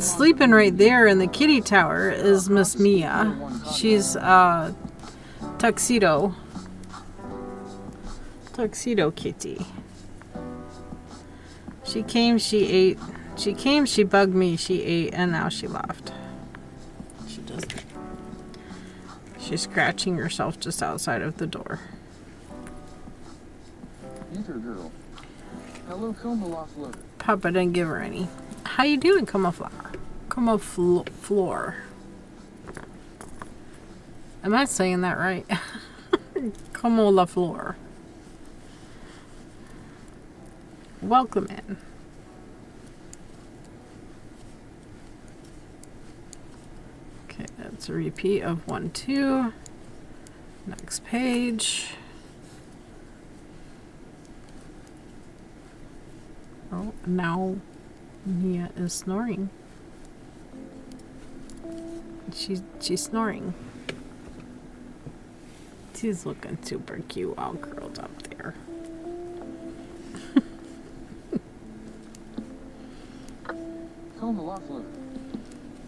sleeping right there in the kitty tower is Miss Mia. She's tuxedo kitty. She came, she ate. She came, she bugged me, she ate, and now she left. She just... She's scratching herself just outside of the door. Girl. Hello, Camoufleur. Papa didn't give her any. How you doing, Camoufleur? Camoufleur. Am I saying that right? Camoufleur. Welcome in. Okay, that's a repeat of 1, 2. Next page. Oh, now Mia is snoring. She's snoring. She's looking super cute, all curled up there. Camoufleur.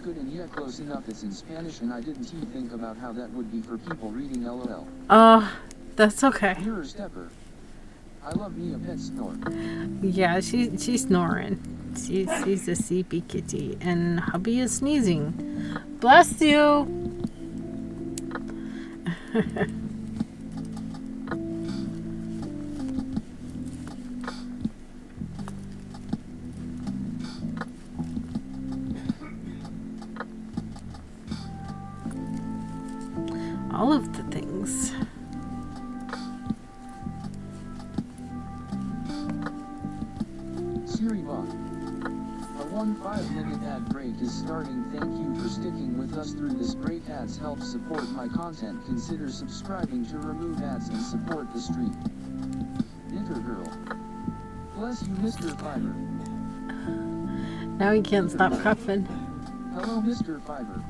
Good, and yet close enough. It's in Spanish, and I didn't even think about how that would be for people reading LOL. That's okay. You're a stepper. I love me a pet snore. Yeah, she's snoring. She's a sleepy kitty, and hubby is sneezing. Bless you. All of the things. Siri Bot. A 1-5-minute ad break is starting. Thank you for sticking with us through this break. Ads help support my content. Consider subscribing to remove ads and support the stream. Girl. Bless you, Mr. Fiber. Now he can't stop coughing. Hello, Mr. Fiber.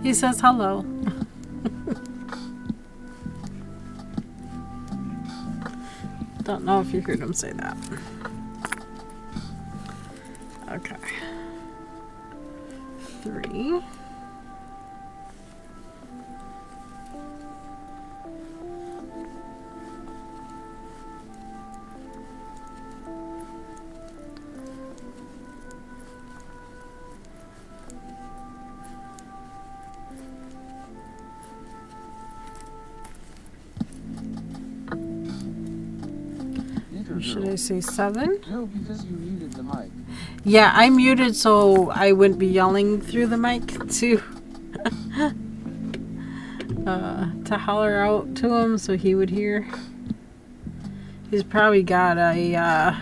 He says hello. Don't know if you heard him say that. Okay. 3. Should I say 7? No, because you muted the mic. Yeah, I muted so I wouldn't be yelling through the mic to holler out to him so he would hear. He's probably got a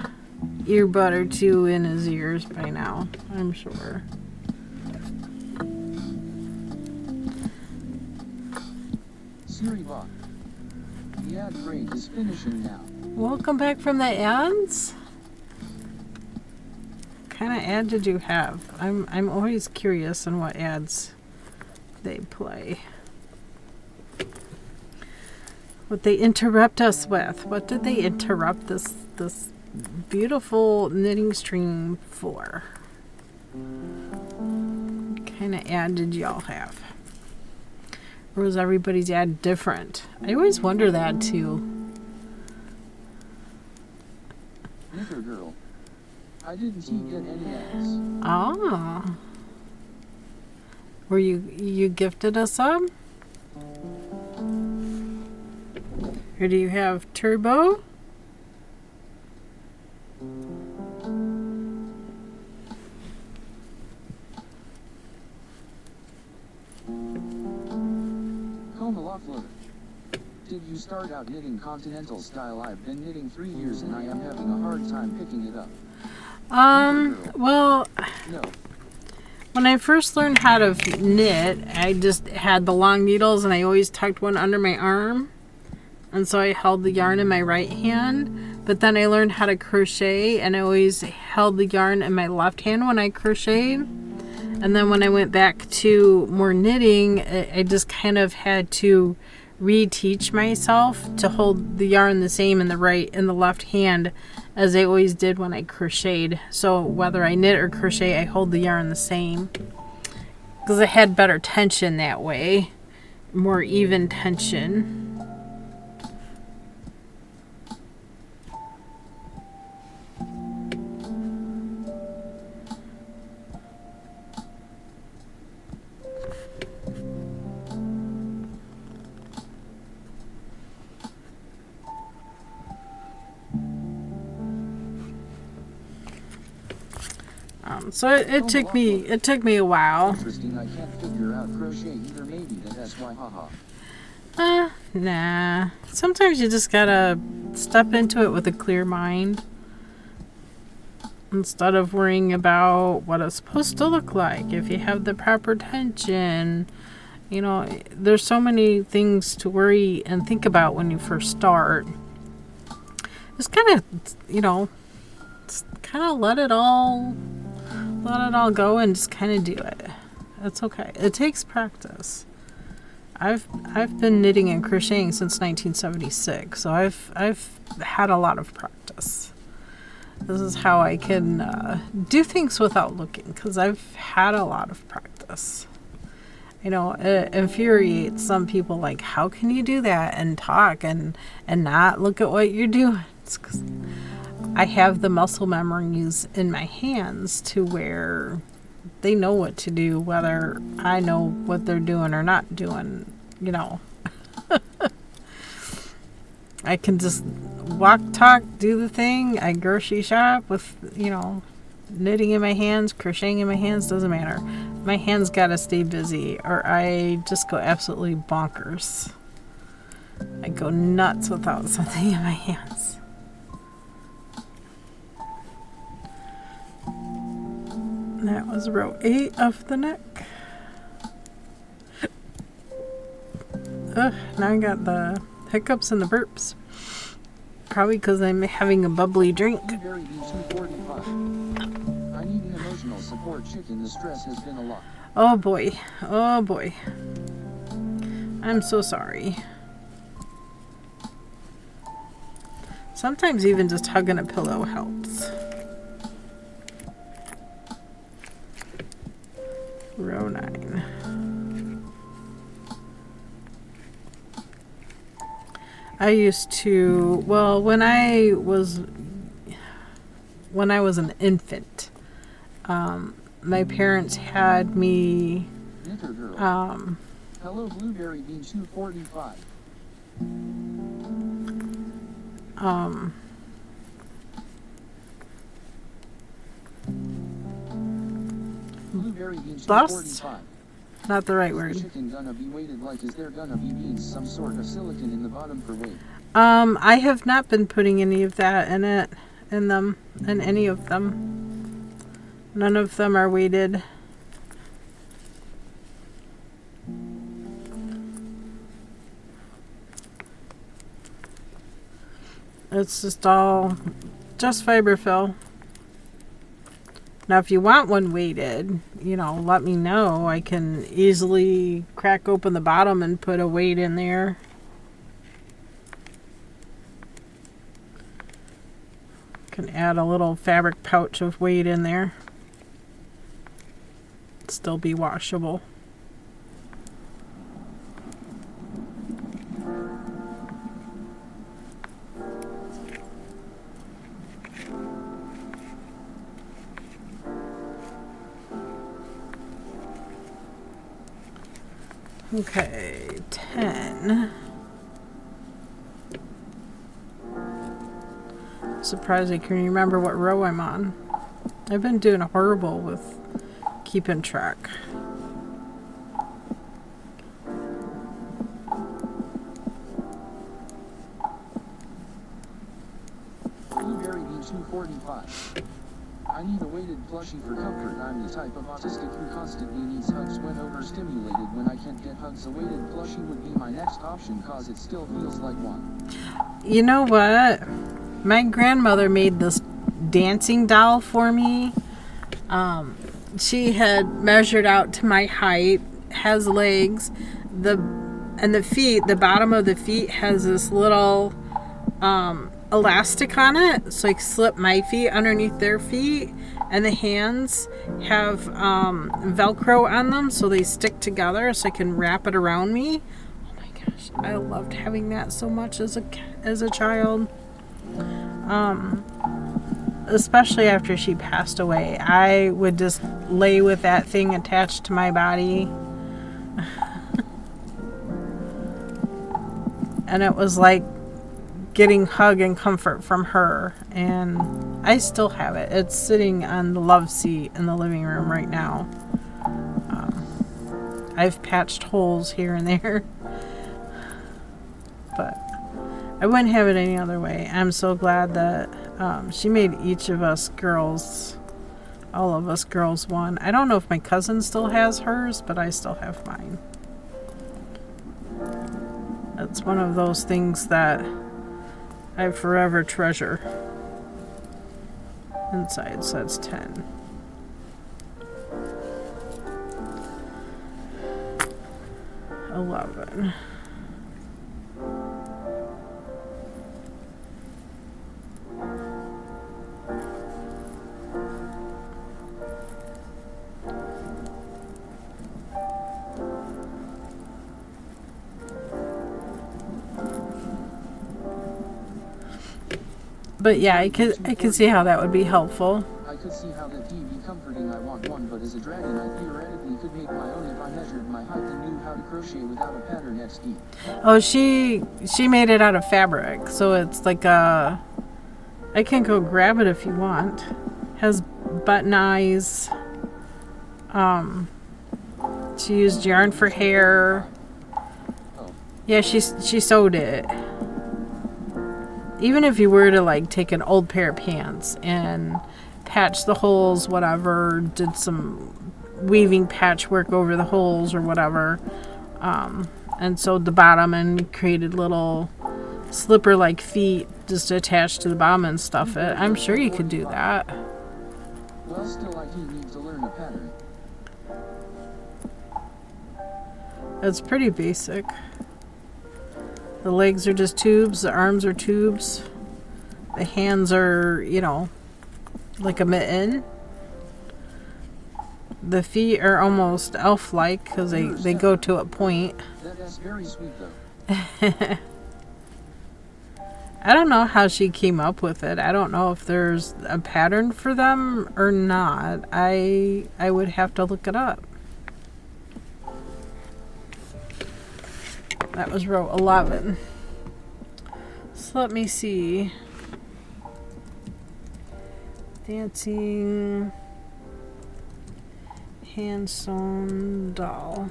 earbud or 2 in his ears by now, I'm sure. Siri Bot. The ad break is finishing now. Welcome back from the ads. What kind of ad did you have? I'm always curious on what ads they play. What they interrupt us with. What did they interrupt this beautiful knitting stream for? What kind of ad did y'all have? Or was everybody's ad different? I always wonder that too. Girl. I didn't even get any ads. Ah. Were you gifted a sub? Or do you have turbo? Camoufleur. Did you start out knitting continental style? I've been knitting 3 years and I am having a hard time picking it up. Well, No. when I first learned how to knit, I just had the long needles and I always tucked one under my arm. And so I held the yarn in my right hand. But then I learned how to crochet and I always held the yarn in my left hand when I crocheted. And then when I went back to more knitting, I just kind of had to reteach myself to hold the yarn the same in the right and the left hand as I always did when I crocheted. So whether I knit or crochet, I hold the yarn the same because I had better tension that way, more even tension. So it took me a while. Interesting, I can't figure out crochet either, maybe that's why, haha. Nah. Sometimes you just gotta step into it with a clear mind instead of worrying about what it's supposed to look like. If you have the proper tension, you know, there's so many things to worry and think about when you first start. Just kind of, you know, let it all go and just kind of do it. It's okay. It takes practice. I've been knitting and crocheting since 1976, so I've had a lot of practice. This is how I can do things without looking, because I've had a lot of practice. You know, it infuriates some people, like, how can you do that and talk and not look at what you're doing? It's 'cause I have the muscle memories in my hands to where they know what to do, whether I know what they're doing or not doing, you know. I can just walk, talk, do the thing. I grocery shop with, you know, knitting in my hands, crocheting in my hands, doesn't matter. My hands gotta stay busy or I just go absolutely bonkers. I go nuts without something in my hands. That was row 8 of the neck. Ugh, now I got the hiccups and the burps. Probably because I'm having a bubbly drink. I need an emotional support chicken. The stress has been a lot. Oh boy. Oh boy. I'm so sorry. Sometimes even just hugging a pillow helps. Row 9. I used to, well, when I was an infant, my parents had me, Hello, Blueberry Bean 245. Blueberry Bean 245. Not the right word. Is the chicken gonna be weighted, like, is there gonna be beans, some sort of silicon in the bottom for weight? I have not been putting any of that in any of them. None of them are weighted. It's just fiberfill. Now, if you want one weighted, you know, let me know. I can easily crack open the bottom and put a weight in there. Can add a little fabric pouch of weight in there. Still be washable. Okay, 10. Surprised I can remember what row I'm on. I've been doing horrible with keeping track. Blueberry Bean 245. I need a weighted plushie for comfort. I'm the type of autistic who constantly needs hugs when overstimulated. When I can't get hugs, a weighted plushie would be my next option, cause it still feels like one. You know what? My grandmother made this dancing doll for me. She had measured out to my height, has legs. And the feet, the bottom of the feet has this little elastic on it, so I can slip my feet underneath their feet. And the hands have Velcro on them, so they stick together, so I can wrap it around me. Oh my gosh, I loved having that so much as a child. Especially after she passed away, I would just lay with that thing attached to my body. And it was like getting hug and comfort from her. And I still have it. It's sitting on the love seat in the living room right now. I've patched holes here and there. But I wouldn't have it any other way. I'm so glad that she made each of us girls, all of us girls, one. I don't know if my cousin still has hers, but I still have mine. It's one of those things that I forever treasure. Inside says 10. $11. But yeah, I could see how that would be helpful. I could see how that would be comforting. I want one, but as a dragon I theoretically could make my own if I measured my height and knew how to crochet without a pattern XD. Oh, she made it out of fabric, so it's like a... I can go grab it if you want. Has button eyes. She used yarn for hair. Yeah, she sewed it. Even if you were to like take an old pair of pants and patch the holes, whatever, did some weaving patchwork over the holes or whatever, and sewed the bottom and created little slipper-like feet just attached to the bottom and stuff it, I'm sure you could do that. Well, still I do need to learn a pattern. It's pretty basic. The legs are just tubes, the arms are tubes, the hands are, you know, like a mitten. The feet are almost elf-like because they go to a point. That's very sweet though. I don't know how she came up with it. I don't know if there's a pattern for them or not. I would have to look it up. That was row 11. So let me see. Dancing hand sewn doll.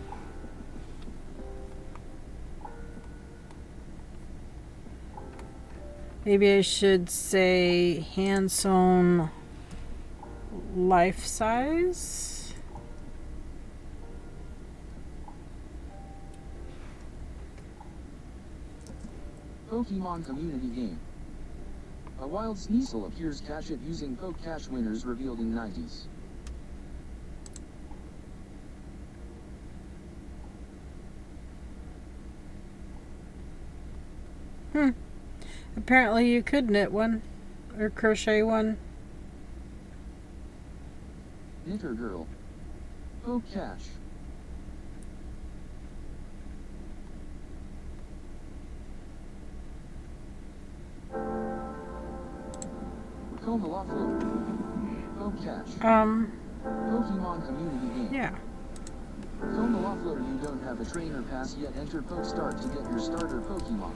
Maybe I should say hand sewn life size. Pokemon community game. A wild Sneasel appears. Catch it using Poke Cash winners revealed in 90s. Apparently you could knit one or crochet one. Knitter girl. Poke Cash. Poke Cash. Pokemon community game. Yeah. Coma Offloader, you don't have a trainer pass yet. Enter Poke Start to get your starter Pokemon.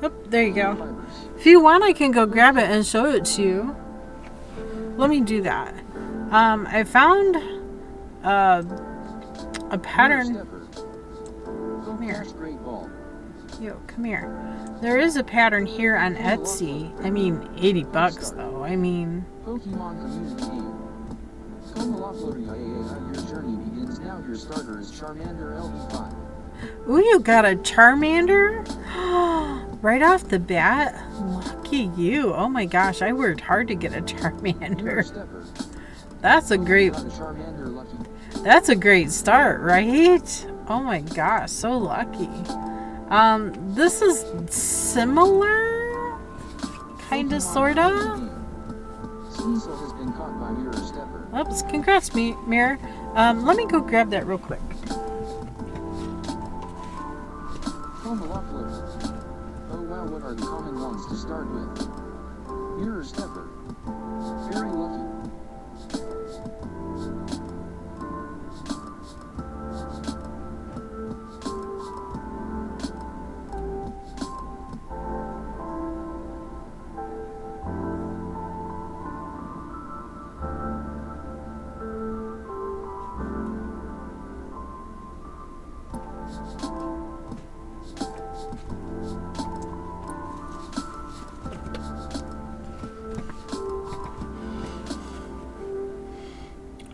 Oh, there you go. If you want, I can go grab it and show it to you. Let me do that. I found a pattern. Come here. Yo, come here. There is a pattern here on Etsy. I mean, $80 though. I mean. Pokemon community game. Coma Offloader, your journey begins now. Your starter is Charmander LB5. Ooh, you got a Charmander? Right off the bat? Lucky you. Oh my gosh, I worked hard to get a Charmander. That's a great start, right? Oh my gosh, so lucky. This is similar, kinda, sorta. Sneasel has been caught by Mirror Stepper. Oops, congrats, Mirror. Let me go grab that real quick. Comalopler. Oh wow, what are the common ones to start with? Mirror Stepper. Very lucky.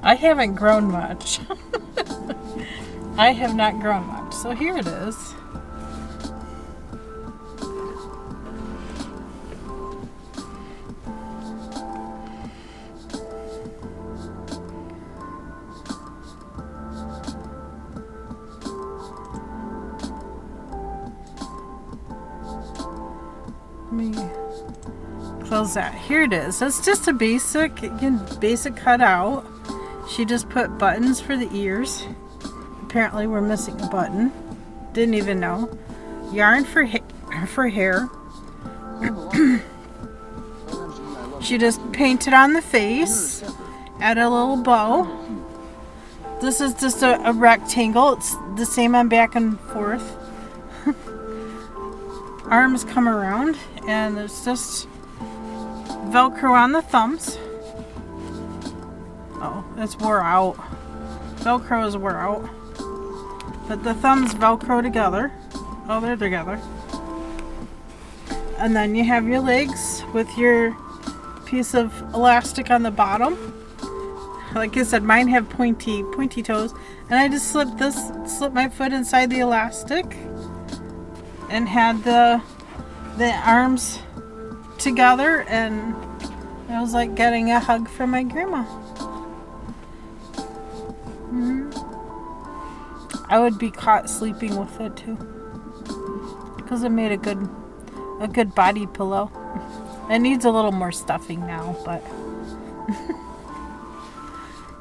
I haven't grown much. I have not grown much. So here it is. Let me close that. Here it is. It's just a basic cutout. She just put buttons for the ears. Apparently we're missing a button. Didn't even know. Yarn for hair. She just painted on the face. Add a little bow. This is just a rectangle. It's the same on back and forth. Arms come around and there's just Velcro on the thumbs. Oh, it's wore out. Velcro is wore out. But the thumbs Velcro together. Oh, they're together. And then you have your legs with your piece of elastic on the bottom. Like I said, mine have pointy toes. And I just slipped my foot inside the elastic and had the arms together, and it was like getting a hug from my grandma. I would be caught sleeping with it too, because it made a good body pillow. It needs a little more stuffing now, but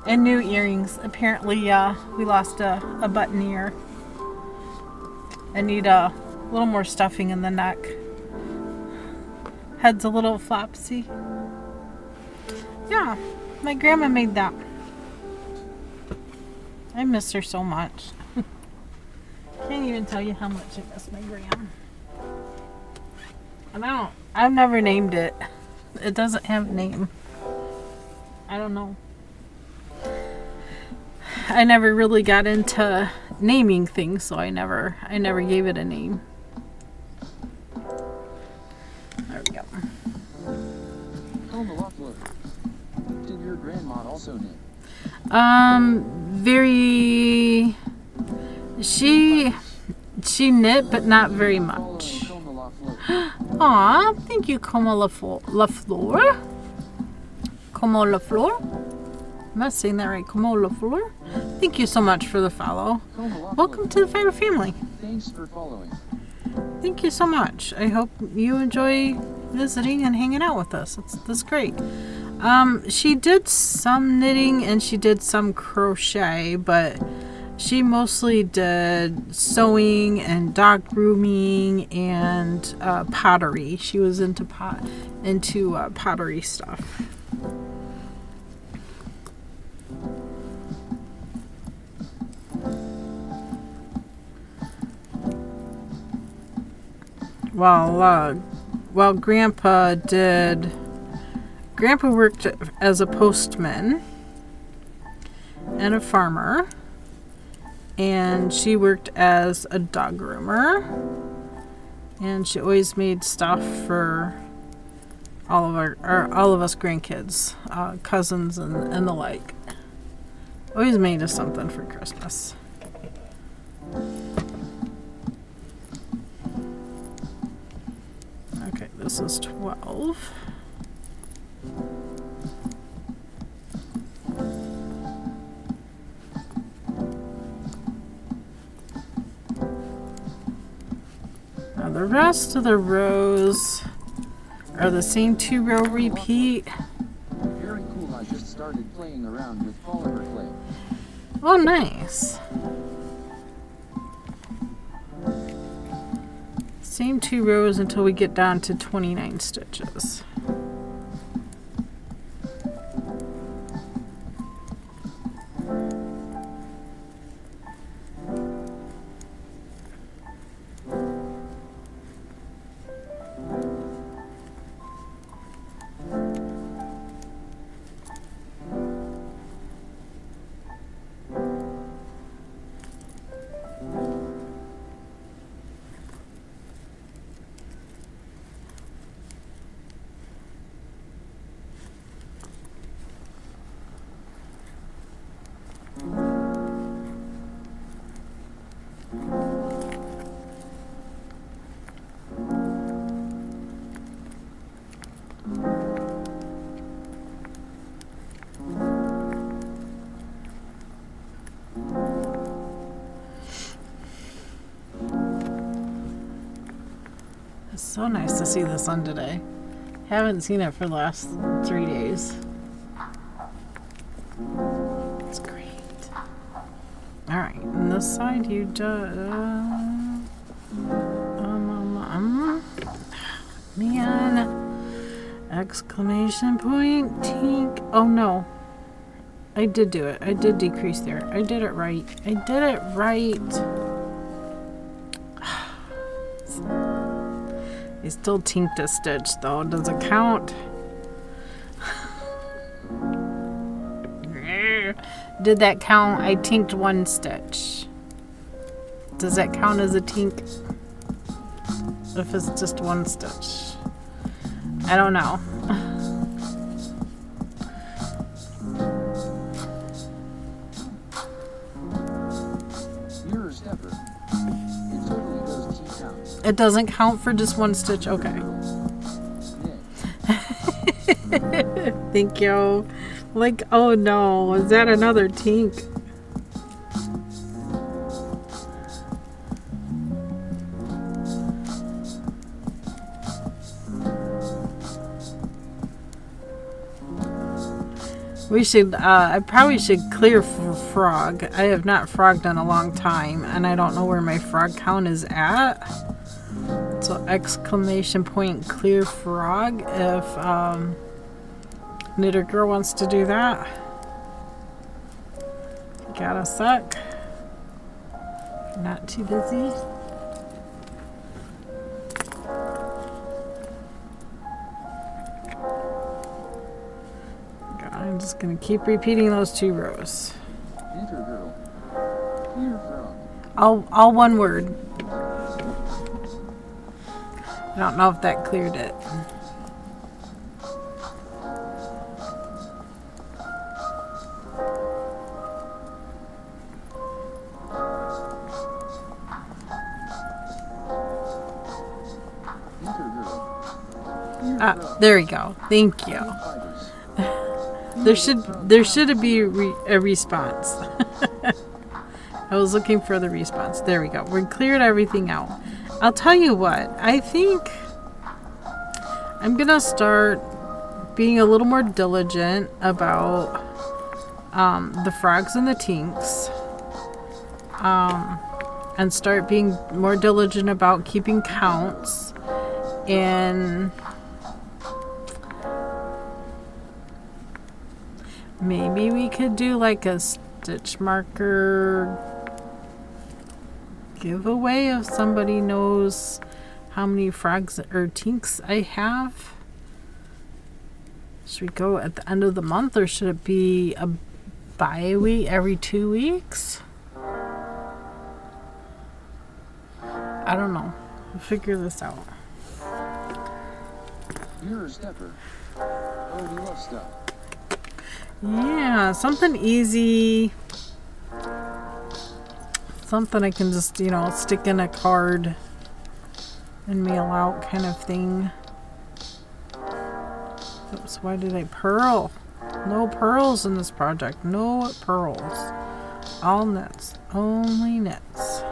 and new earrings. Apparently, we lost a button ear. I need a little more stuffing in the neck. Head's a little flopsy. Yeah, my grandma made that. I miss her so much. Can't even tell you how much I miss my grandma. I've never named it. It doesn't have a name. I don't know. I never really got into naming things, so I never gave it a name. There we go. Did your grandma also knit? Very. She knit, but not very much. Aw, thank you, Como la Flor. Como la Flor. I'm not saying that right. Como la Flor. Thank you so much for the follow. Welcome to the Fiber family. Thanks for following. Thank you so much. I hope you enjoy visiting and hanging out with us. That's great. She did some knitting and she did some crochet, but she mostly did sewing and dog grooming and pottery. She was into pottery stuff. Well, Grandpa worked as a postman and a farmer, and she worked as a dog groomer, and she always made stuff for all of us grandkids, cousins and the like. Always made us something for Christmas. Okay, this is 12. the rest of the rows are the same 2-row repeat. Very cool. I just started playing around with polymer clay. Oh, nice. Same 2 rows until we get down to 29 stitches. It's so nice to see the sun today. Haven't seen it for the last 3 days. It's great. Alright, and this side you man. Exclamation point, tink. Oh no. I did do it. I did decrease there. I did it right. I did it right. I still tinked a stitch though. Does it count? Did that count? I tinked 1 stitch. Does that count as a tink? If it's just 1 stitch. I don't know. You're a stepper. It totally goes T count. It doesn't count for just 1 stitch? Okay. Thank you. Like, oh no, is that another tink? We should, I probably should clear frog. I have not frogged in a long time, and I don't know where my frog count is at. So exclamation point clear frog if Knitter Girl wants to do that. Got a sec. Not too busy. I'm just going to keep repeating those 2 rows. Knitter Girl. Clear frog. All one word. I don't know if that cleared it. There we go. Thank you. There should be a response. I was looking for the response. There we go. We cleared everything out. I'll tell you what. I think I'm gonna start being a little more diligent about the frogs and the tinks, and start being more diligent about keeping counts and. Maybe we could do like a stitch marker giveaway if somebody knows how many frogs or tinks I have. Should we go at the end of the month, or should it be a bi-week every 2 weeks? I don't know. We'll figure this out. You're a stepper. Oh, we love stuff. Yeah, something easy. Something I can just, stick in a card and mail out kind of thing. Oops, why did I purl? No pearls in this project. No pearls. All knits. Only knits.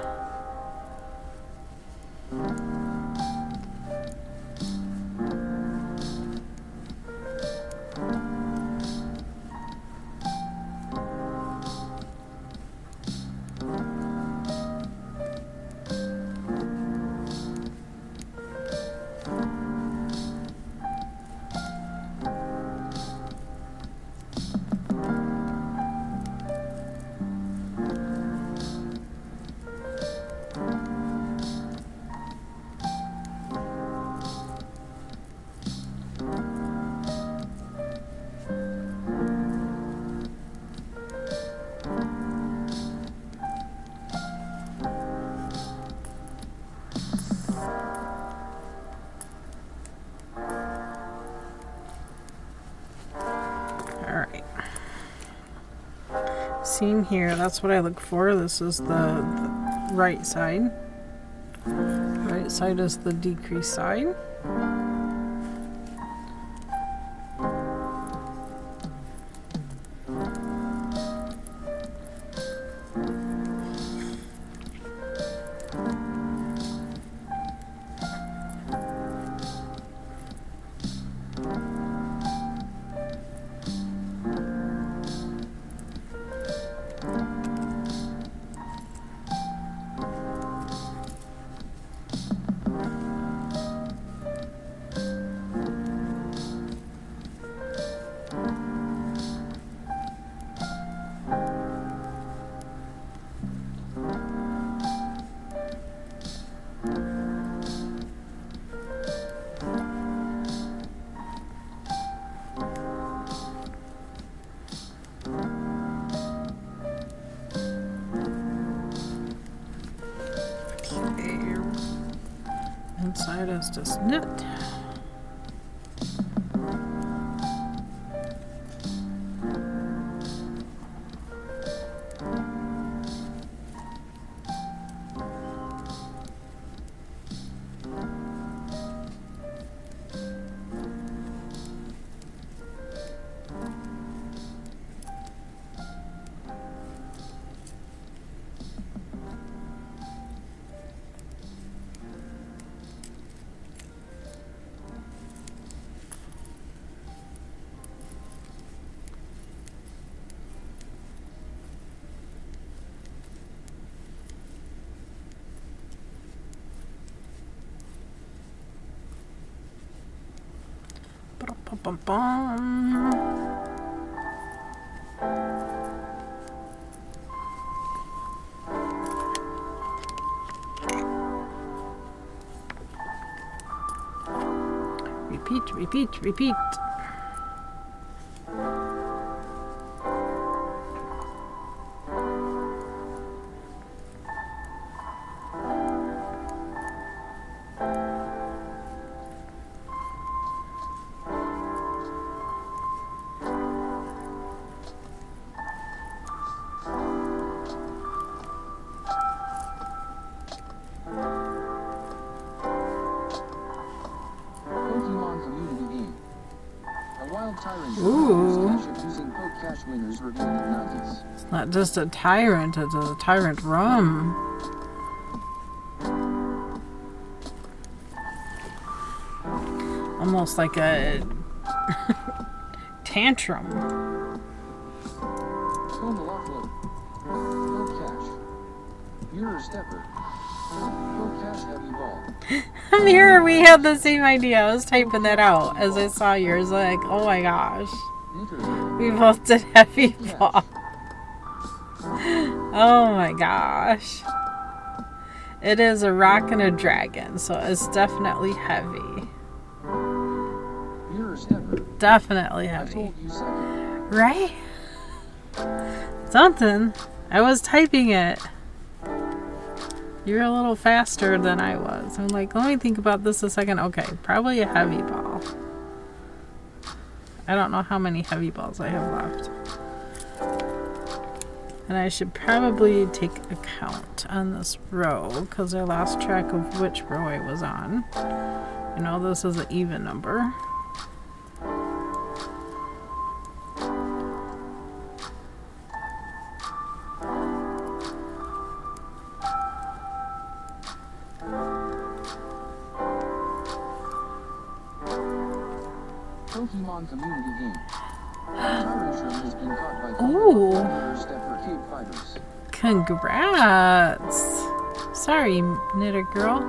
seam here. That's what I look for. This is the right side. Right side is the decrease side. Inside is just knit. Ba-dum-bum-bum. Repeat, repeat, repeat. Ooh. It's not just a tyrant, it's a tyrant rum. Almost like a tantrum. Mirror, we had the same idea. I was typing that out as I saw yours. Like, oh my gosh. We both did heavy ball. Oh my gosh. It is a rock and a dragon, so it's definitely heavy. Definitely heavy. Right? Something. I was typing it. You're a little faster than I was. I'm like, let me think about this a second. Okay, probably a heavy ball. I don't know how many heavy balls I have left. And I should probably take a count on this row because I lost track of which row I was on. You know, this is an even number. Pokemon community game. Tyranshroom has been caught by Cape fighters. Congrats! Sorry, knitter girl.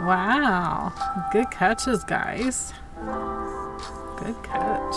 Wow. Good catches, guys. Good catch.